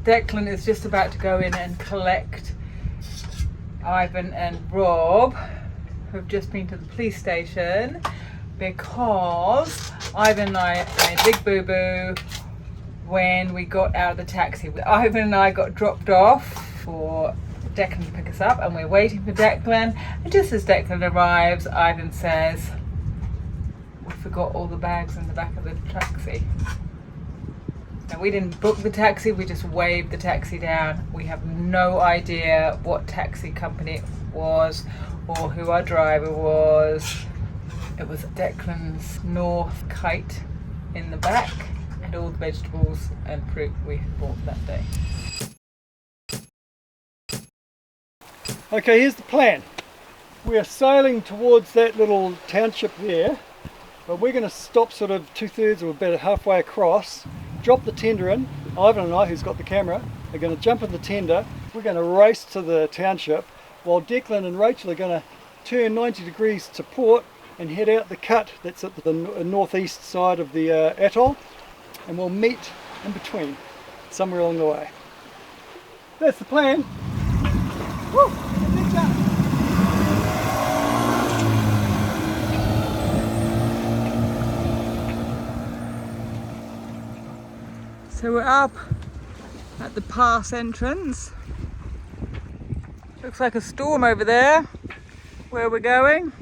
Declan is just about to go in and collect Ivan and Rob, who have just been to the police station because Ivan and I made a big boo-boo when we got out of the taxi. Ivan and I got dropped off for Declan to pick us up, and we're waiting for Declan, and just as Declan arrives, Ivan says, "We forgot all the bags in the back of the taxi." Now, we didn't book the taxi, we just waved the taxi down. We have no idea what taxi company it was or who our driver was. It was Declan's North Kite in the back, and all the vegetables and fruit we had bought that day. Okay, here's the plan. We are sailing towards that little township there, but we're going to stop sort of 2/3 or about halfway across, drop the tender in. Ivan and I, who's got the camera, are going to jump in the tender. We're going to race to the township, while Declan and Rachel are going to turn 90 degrees to port and head out the cut that's at the northeast side of the atoll, and we'll meet in between somewhere along the way. That's the plan. Woo! So we're up at the pass entrance. Looks like a storm over there where we're going.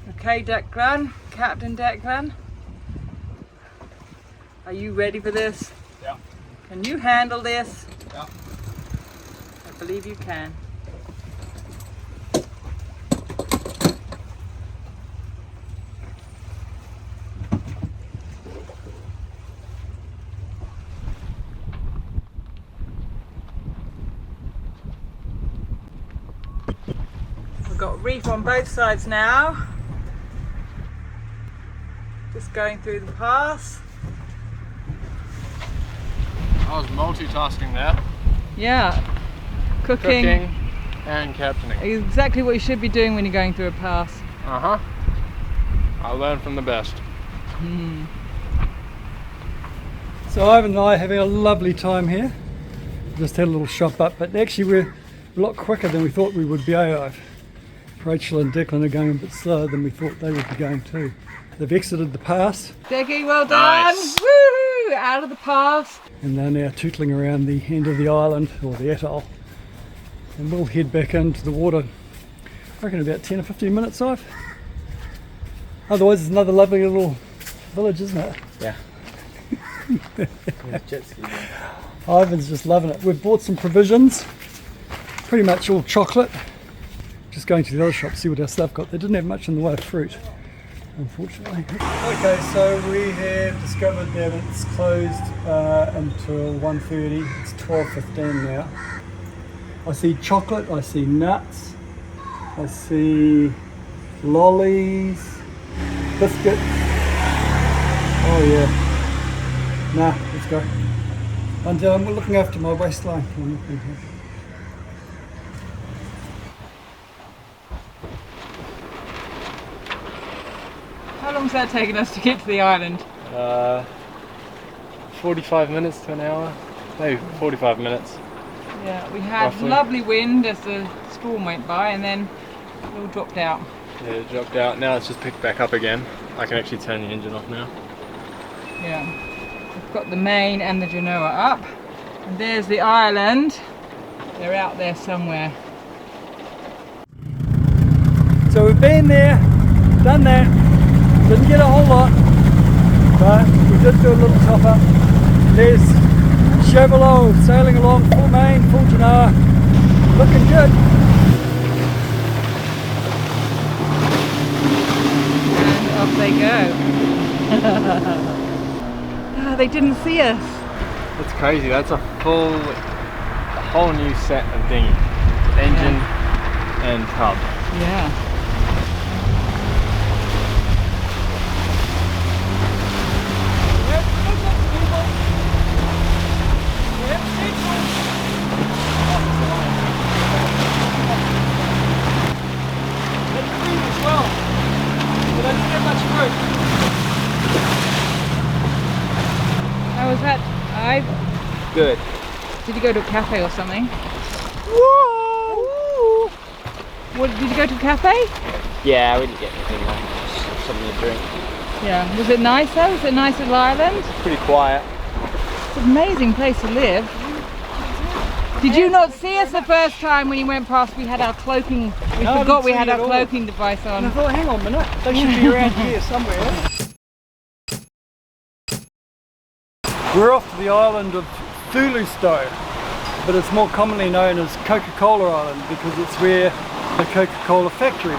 Okay, Declan, Captain Declan, are you ready for this? Yeah. Can you handle this? Yeah. I believe you can. We've got reef on both sides now. Just going through the pass. I was multitasking there. Yeah, cooking and captaining. Exactly what you should be doing when you're going through a pass. Uh-huh. I learned from the best. So Ivan and I are having a lovely time here. Just had a little shop up, but actually we're a lot quicker than we thought we would be. Rachel and Declan are going a bit slower than we thought they would be going too. They've exited the pass. Decky, well done! Nice. Woo! Out of the pass. And they're now tootling around the end of the island, or the atoll. And we'll head back into the water, I reckon about 10 or 15 minutes off. Otherwise it's another lovely little village, isn't it? Yeah. Jet ski. Ivan's just loving it. We've bought some provisions, pretty much all chocolate. Just going to the other shop to see what our stuff got. They didn't have much in the way of fruit, unfortunately. Okay, so we have discovered that it's closed until 1:30. It's 12:15 now. I see chocolate, I see nuts, I see lollies, biscuits. Oh yeah. Nah, let's go. And we're looking after my waistline. How long's that taken us to get to the island? 45 minutes to an hour. Maybe 45 minutes. Yeah, we had Roughly. lovely wind as the storm went by, and then it all dropped out. Yeah, it dropped out. Now it's just picked back up again. I can actually turn the engine off now. Yeah. We've got the main and the Genoa up. And there's the island. They're out there somewhere. So we've been there, done that, didn't get a whole lot, but we did do a little top up. There's Chevrolet sailing along, full main, full Genoa, looking good. And off they go. Ah, they didn't see us. That's crazy. That's a whole new set of dinghy. Engine and tub. Yeah. How was that, I? Good. Did you go to a cafe or something? Whoa! What, did you go to a cafe? Yeah, we didn't get anything though. Just something to drink. Yeah. Was it nice though? Was it a nice little island? Pretty quiet. It's an amazing place to live. Did you not see us the first time when you went past? We had our cloaking, we No, I forgot didn't we see had it our at all. cloaking device And I on. thought, hang on a minute, they should be around here somewhere. We're off to the island of Hulhumale, but it's more commonly known as Coca-Cola Island because it's where the Coca-Cola factory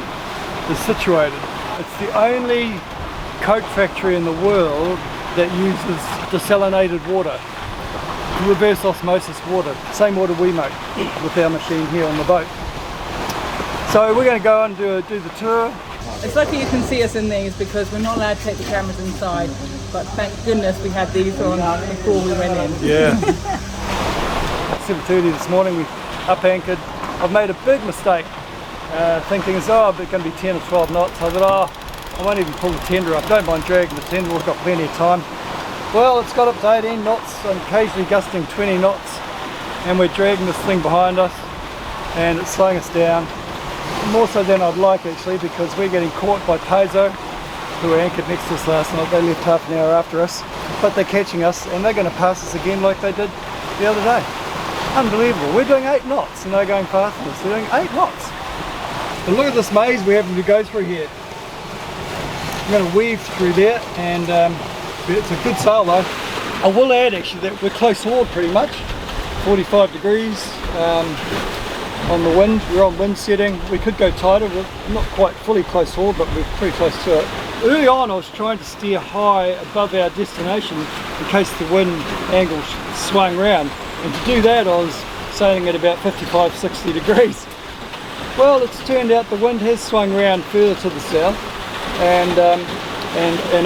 is situated. It's the only Coke factory in the world that uses desalinated water, reverse osmosis water, same water we make with our machine here on the boat. So we're going to go and do the tour. It's lucky you can see us in these because we're not allowed to take the cameras inside, but thank goodness we had these on before we went in. Yeah. 7:30 this morning, we up anchored. I've made a big mistake thinking it's going to be 10 or 12 knots. I thought, I won't even pull the tender up. Don't mind dragging the tender, we've got plenty of time. Well, it's got up to 18 knots and occasionally gusting 20 knots, and we're dragging this thing behind us and it's slowing us down. More so than I'd like actually, because we're getting caught by Paizo, who were anchored next to us last night. They left half an hour after us, but they're catching us and they're going to pass us again like they did the other day. Unbelievable. We're doing 8 knots and they're going faster than us. They're doing 8 knots. And look at this maze we're having to go through here. I'm going to weave through there, and it's a good sail though. I will add actually that we're close hauled pretty much, 45 degrees on the wind. We're on wind setting. We could go tighter, we're not quite fully close hauled, but we're pretty close to it. Early on I was trying to steer high above our destination in case the wind angle swung round, and to do that I was sailing at about 55-60 degrees. Well, it's turned out the wind has swung round further to the south, and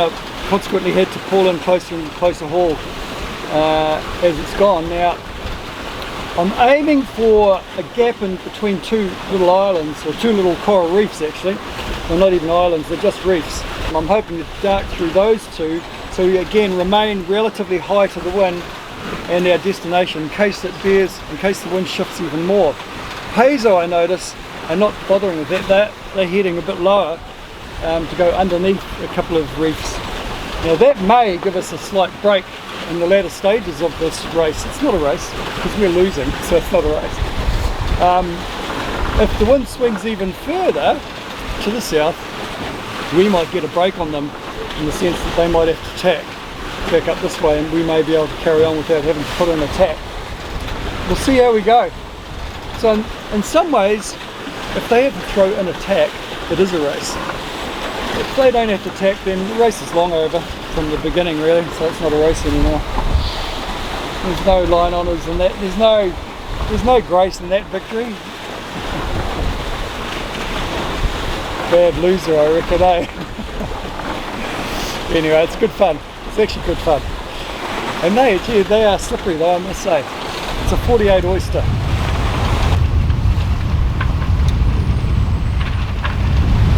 I consequently had to pull in closer and closer haul as it's gone. Now I'm aiming for a gap in between 2 little islands, or 2 little coral reefs actually. They're not even islands, they're just reefs. I'm hoping to dart through those 2, so we again remain relatively high to the wind and our destination in case it veers, in case the wind shifts even more. Paizo, I notice, are not bothering with that. They're heading a bit lower to go underneath a couple of reefs. Now that may give us a slight break in the latter stages of this race. It's not a race because we're losing, so it's not a race. If the wind swings even further to the south, we might get a break on them in the sense that they might have to tack back up this way, and we may be able to carry on without having to put in a tack. We'll see how we go. So in some ways, if they have to throw in a tack, it is a race. If they don't have to tack, then the race is long over from the beginning really, so it's not a race anymore. There's no line honours in that, there's no grace in that victory. Bad loser, I reckon, eh? Anyway, it's good fun. It's actually good fun. And they are slippery though, I must say. It's a 48 oyster.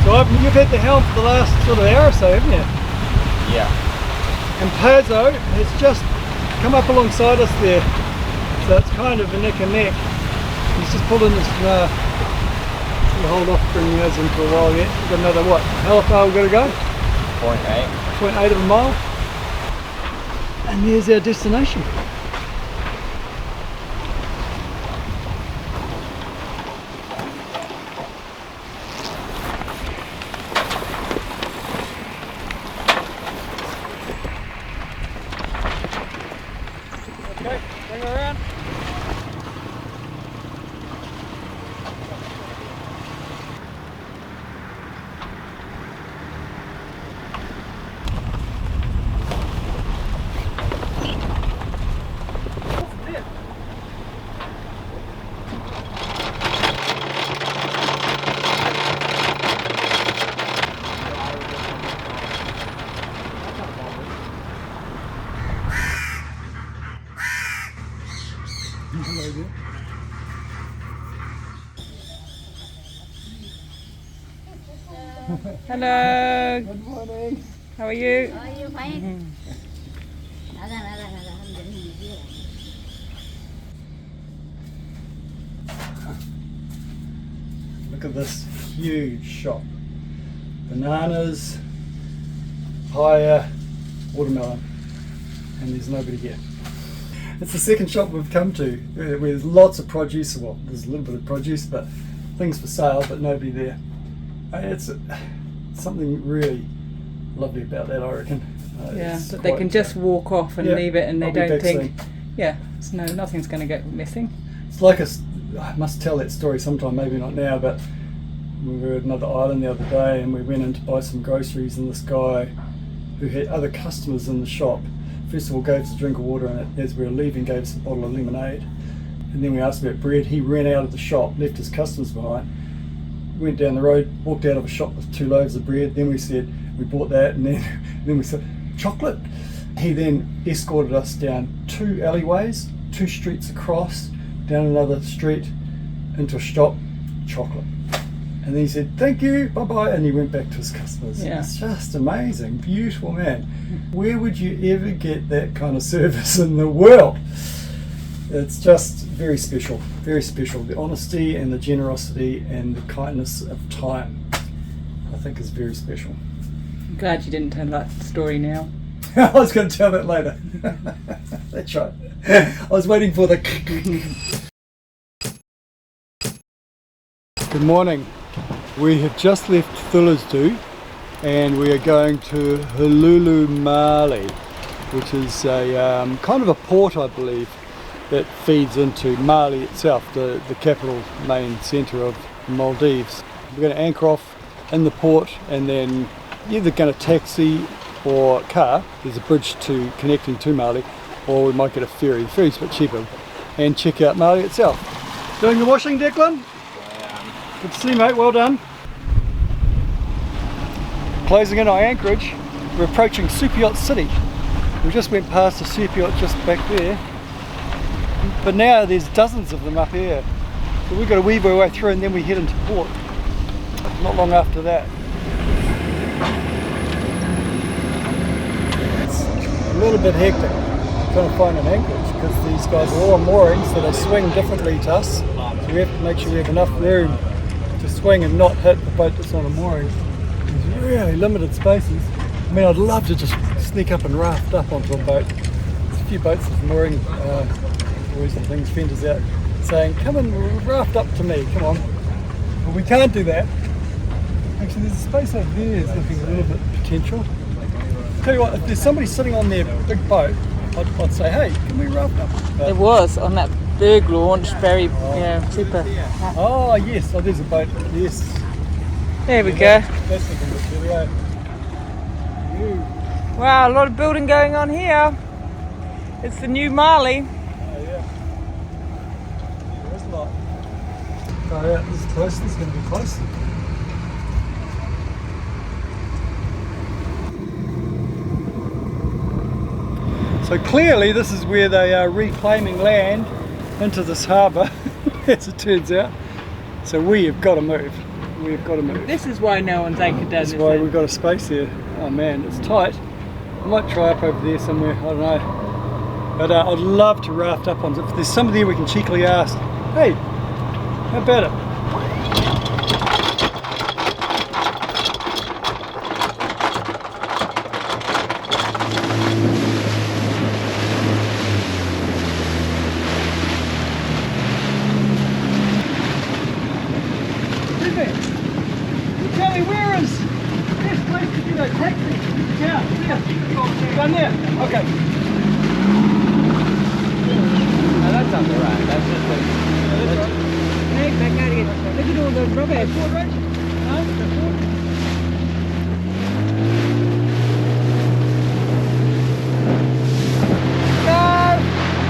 So you've had the helm for the last sort of hour or so, haven't you? Yeah. And Paizo has just come up alongside us there. So it's kind of a neck and neck. He's just pulled in this we'll hold off bringing ours in for a while yet. We've got another what? How far we've got to go? 0.8. 0.8 of a mile. And there's our destination. Okay, bring her around. Hello. Good morning. How are you? Are you fine? Look at this huge shop. Bananas, papaya, watermelon, and there's nobody here. It's the second shop we've come to where there's lots of produce. Well, there's a little bit of produce, but things for sale, but nobody there. It's something really lovely about that, I reckon. Yeah, that they can just walk off and leave it, and they don't think, nothing's going to go missing. It's like I must tell that story sometime, maybe not now, but we were at another island the other day and we went in to buy some groceries, and this guy who had other customers in the shop, first of all gave us a drink of water, and as we were leaving gave us a bottle of lemonade. And then we asked about bread. He ran out of the shop, left his customers behind, went down the road, walked out of a shop with 2 loaves of bread. Then we said, we bought that, and then we said, chocolate. He then escorted us down 2 alleyways, 2 streets across, down another street, into a shop, chocolate. And then he said, thank you, bye-bye, and he went back to his customers. Yeah. It's just amazing, beautiful man. Where would you ever get that kind of service in the world? It's just very special, very special. The honesty and the generosity and the kindness of time, I think, is very special. I'm glad you didn't tell that story now. I was going to tell that later. That's right. I was waiting for the... Good morning. We have just left Hulhumale and we are going to Hulhumale, which is a kind of a port, I believe, that feeds into Malé itself, the capital main centre of Maldives. We're going to anchor off in the port and then either going to taxi or car. There's a bridge connecting to Malé, or we might get a ferry. The ferry's a bit cheaper, and check out Malé itself. Doing the washing, Declan? Good to see you, mate. Well done. Closing in our anchorage, we're approaching Super Yacht City. We just went past the super yacht just back there, but now there's dozens of them up here. So we've got to weave our way through and then we head into port. Not long after that. It's a little bit hectic trying to find an anchorage because these guys are all on moorings, so they swing differently to us. So we have to make sure we have enough room to swing and not hit the boat that's on a mooring. There's really limited spaces. I mean, I'd love to just sneak up and raft up onto a boat. There's a few boats with mooring buoys and things, fenders out, saying, come and raft up to me, come on. But we can't do that. Actually, there's a space over there that's looking a little bit potential. Tell you what, if there's somebody sitting on their big boat, I'd say, hey, can we raft up? There was, on that big launch, very super. Oh, yes, oh, there's a boat, yes. There we go. That's looking good, there we go. Wow, a lot of building going on here. It's the new Malé. Oh, yeah. There is a lot. Oh, yeah, this is close, this is going to be close. So clearly this is where they are reclaiming land into this harbour, as it turns out. So we have got to move. We have got to move. This is why no one's anchored down That's this why end. we've got a space here. Oh man, it's tight. I might try up over there somewhere, I don't know. But I'd love to raft up on it. If there's somebody there we can cheekily ask, hey, how about it? Tell me, where is this place to get a taxi? Yeah. Down there? Okay. No, that's on the right. That's just like... Hey, back out again. Look at all those rubbish. So,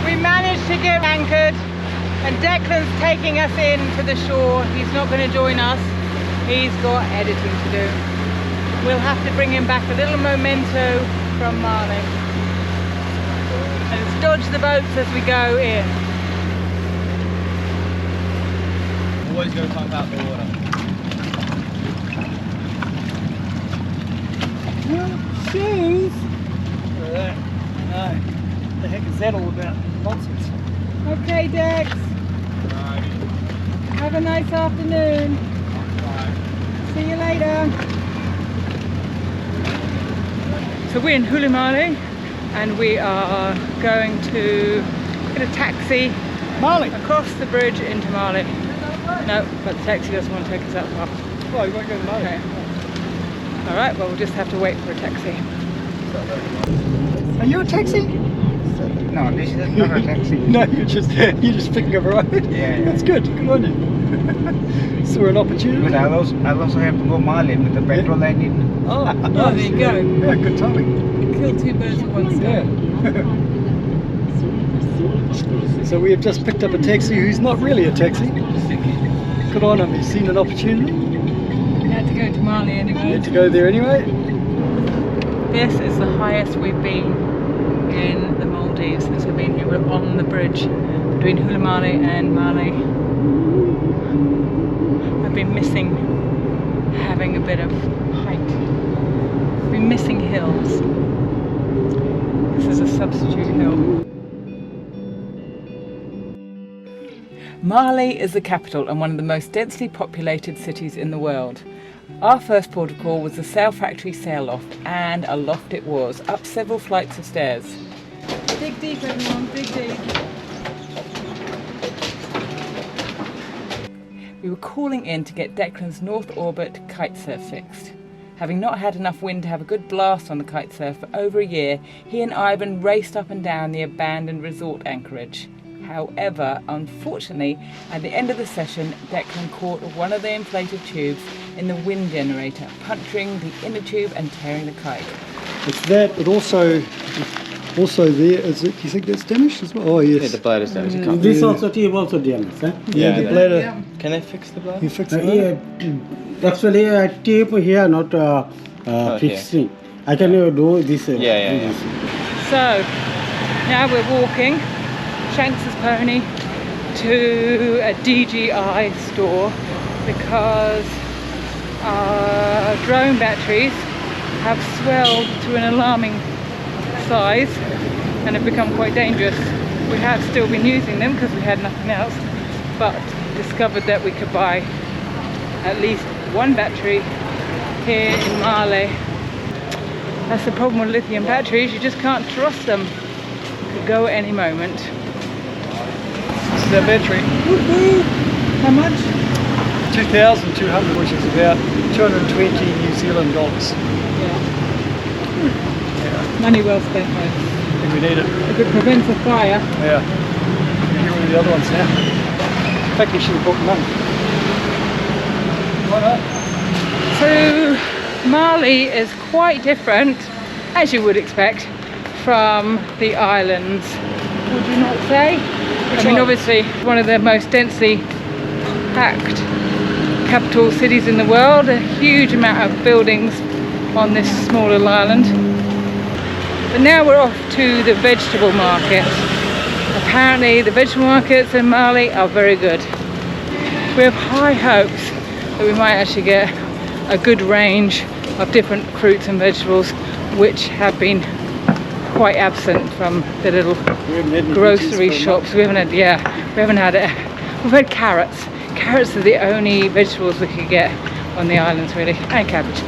we managed to get anchored, and Declan's taking us in to the shore. He's not going to join us. He's got editing to do. We'll have to bring him back a little memento from Malé. And let's dodge the boats as we go in. Always got to pump out the water. Shoes? Look at that. No. What the heck is that all about? Nonsense. Okay, Dex. Have a nice afternoon. See you later. So we're in Hulhumale and we are going to get a taxi Malé. across the bridge into Malé. No, but the taxi doesn't want to take us that far. Oh, you won't go to Malé. Okay. Alright, well we'll just have to wait for a taxi. Are you a taxi? No, this is not a taxi. No, you're just picking up a ride. Yeah. That's good. Good on you. Saw an opportunity. But I also have to go Malé with the petrol I need. Oh, Oh, there you go. Yeah, good timing. Kill two birds with one Yeah. stone. So we have just picked up a taxi who's not really a taxi. Good on him. He's seen an opportunity. We had to go to Malé He anyway. had to go there anyway. This is the highest we've been in the Maldives since we've been here. We're on the bridge between Hulhumale and Malé. I've been missing having a bit of height. I've been missing hills. This is a substitute hill. Malé is the capital and one of the most densely populated cities in the world. Our first port of call was the sail factory sail loft, and a loft it was, up several flights of stairs. Dig deep everyone, dig deep. We were calling in to get Declan's North Orbit kite surf fixed. Having not had enough wind to have a good blast on the kite surf for over a year, he and Ivan raced up and down the abandoned resort anchorage. However, unfortunately, at the end of the session, Declan caught one of the inflated tubes in the wind generator, puncturing the inner tube and tearing the kite. It's that, but also there is it. Do you think that's damaged as well? Oh yes. Yeah, the bladder is damaged. You can't. This also tube also damaged, eh? Yeah, the bladder. Yeah. Can I fix the bladder? You fix it. Actually, a tube here not fixing. I can do this. Yeah. So, now we're walking Shanks's pony to a DJI store because our drone batteries have swelled to an alarming size and have become quite dangerous. We have still been using them because we had nothing else, but discovered that we could buy at least one battery here in Malé. That's the problem with lithium batteries, you just can't trust them. Could go at any moment. This is our battery. Woohoo! How much? 2,200, which is about 220 New Zealand dollars. Yeah. Money well spent though. I think we need it. If it prevents a fire. Yeah. We'll get rid of the other ones now. In fact, we should have bought them up. Why not? So Malé is quite different, as you would expect, from the islands. Would you not say? I mean, obviously one of the most densely packed capital cities in the world, a huge amount of buildings on this small little island. But now we're off to the vegetable market. Apparently the vegetable markets in Malé are very good. We have high hopes that we might actually get a good range of different fruits and vegetables which have been quite absent from the little grocery shops. We haven't had it. We've had carrots. Carrots are the only vegetables we could get on the islands really, and cabbage.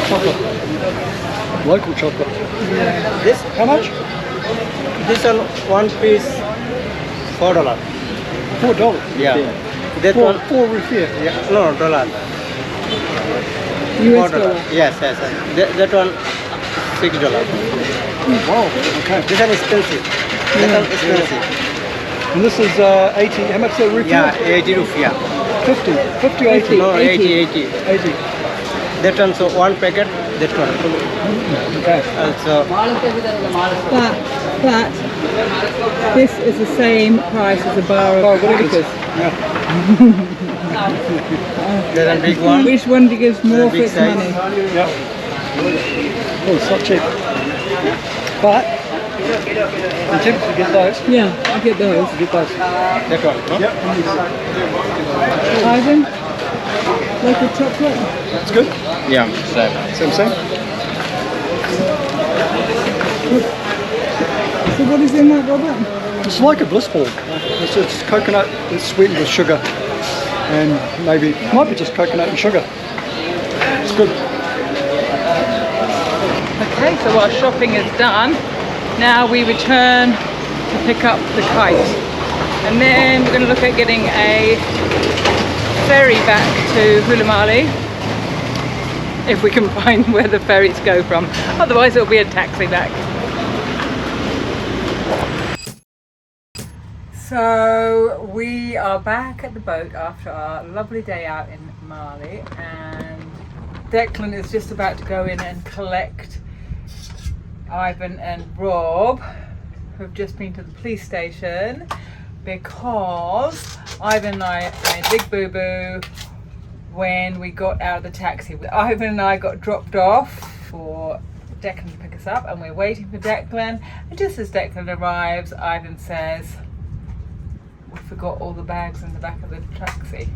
Chocolate. Local chocolate. This How much? this one piece $4. $4. Yeah. That Four one rupiah. yeah, no dollar. US $4. dollar. Yes. That one $6. Wow. Okay. This one expensive. That one expensive. And this is 80. How much is that rupiah? Yeah, 80 rupiah. 50. 50 or 80? No, 80. 80. That one, so one packet, that one. Okay. Also, But this is the same price as a bar of crackers. there's a big one. Which one gives more for Big its size. money? Yeah. Oh, it's not cheap. But I'm tempted to get those. Yeah, I get those. Get those. That one. No? Yep. Ivan, local chocolate. That's good. Yeah, same. Same. So what is in that, Robert? It's like a bliss ball. It's coconut. It's sweetened with sugar. and maybe, might be just coconut and sugar. It's good. Okay, so our shopping is done. Now we return to pick up the kite. And then we're going to look at getting a ferry back to Hulhumale, if we can find where the ferries go from. Otherwise it'll be a taxi back. So we are back at the boat after our lovely day out in Malé, and Declan is just about to go in and collect Ivan and Rob, who've just been to the police station because Ivan and I made a big boo-boo when we got out of the taxi. Ivan and I got dropped off for Declan to pick us up, and we're waiting for Declan, and just as Declan arrives, Ivan says, "We forgot all the bags in the back of the taxi."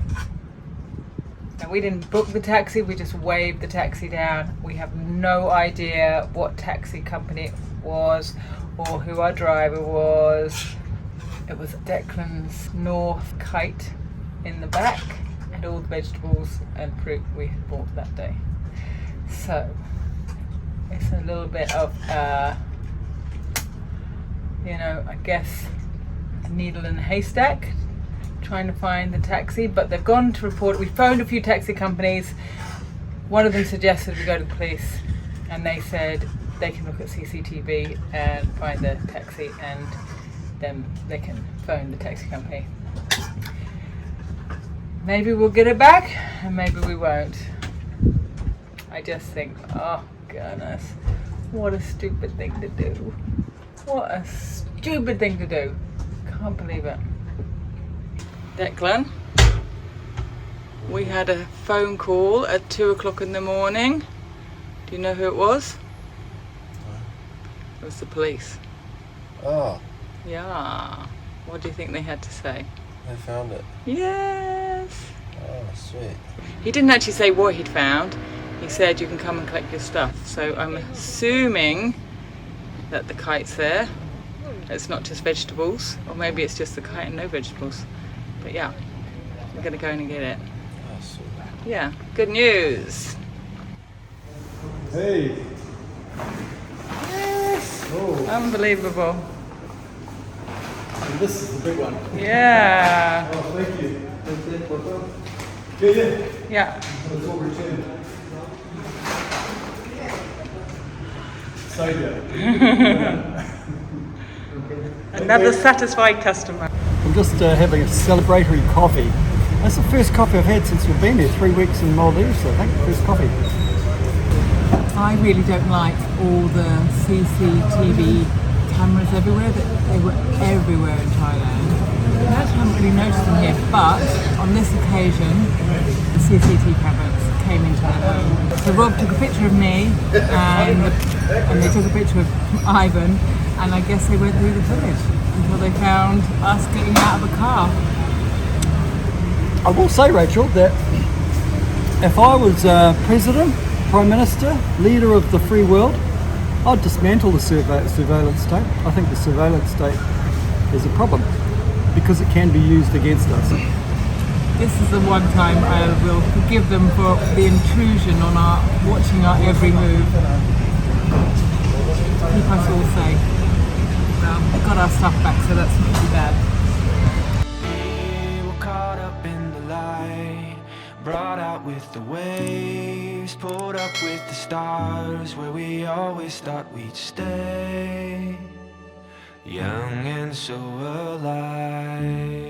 Now, we didn't book the taxi, we just waved the taxi down. We have no idea what taxi company it was or who our driver was. It was Declan's North kite in the back and all the vegetables and fruit we had bought that day. So it's a little bit of, you know, I guess a needle in a haystack, trying to find the taxi, but they've gone to report. We phoned a few taxi companies. One of them suggested we go to the police, and they said they can look at CCTV and find the taxi, and then they can phone the taxi company. Maybe we'll get it back, and maybe we won't. I just think, oh goodness, what a stupid thing to do. What a stupid thing to do. Can't believe it. Declan, we had a phone call at 2 o'clock in the morning. Do you know who it was? It was the police. Oh, Yeah. What do you think they had to say? they found it. Yes. Oh, sweet. He didn't actually say what he'd found. He said you can come and collect your stuff. So I'm assuming that the kite's there. It's not just vegetables, or maybe it's just the kite and no vegetables. But yeah, we're gonna go in and get it. Oh, sweet. Yeah, good news. Hey. Yes. Oh, Unbelievable. and this is the big one. Yeah. Oh, thank you. Yeah. Yeah. That's all returned. So yeah. Another satisfied customer. I'm just having a celebratory coffee. That's the first coffee I've had since we've been here, 3 weeks in Maldives, I think, first coffee. I really don't like all the CCTV cameras everywhere. They were everywhere in Thailand. I actually haven't really noticed them here, but on this occasion, the CCTV cameras came into the home. So Rob took a picture of me, and they took a picture of Ivan, and I guess they went through the footage until they found us getting out of the car. I will say, Rachel, that if I was president, prime minister, leader of the free world, I'd dismantle the surveillance state. I think the surveillance state is a problem because it can be used against us. This is the one time I will forgive them for the intrusion on watching our every move. Keep us all safe. Well, we got our stuff back, so that's not too bad. We were caught up in the light, brought out with the waves, pulled up with the stars, where we always thought we'd stay, young and so alive.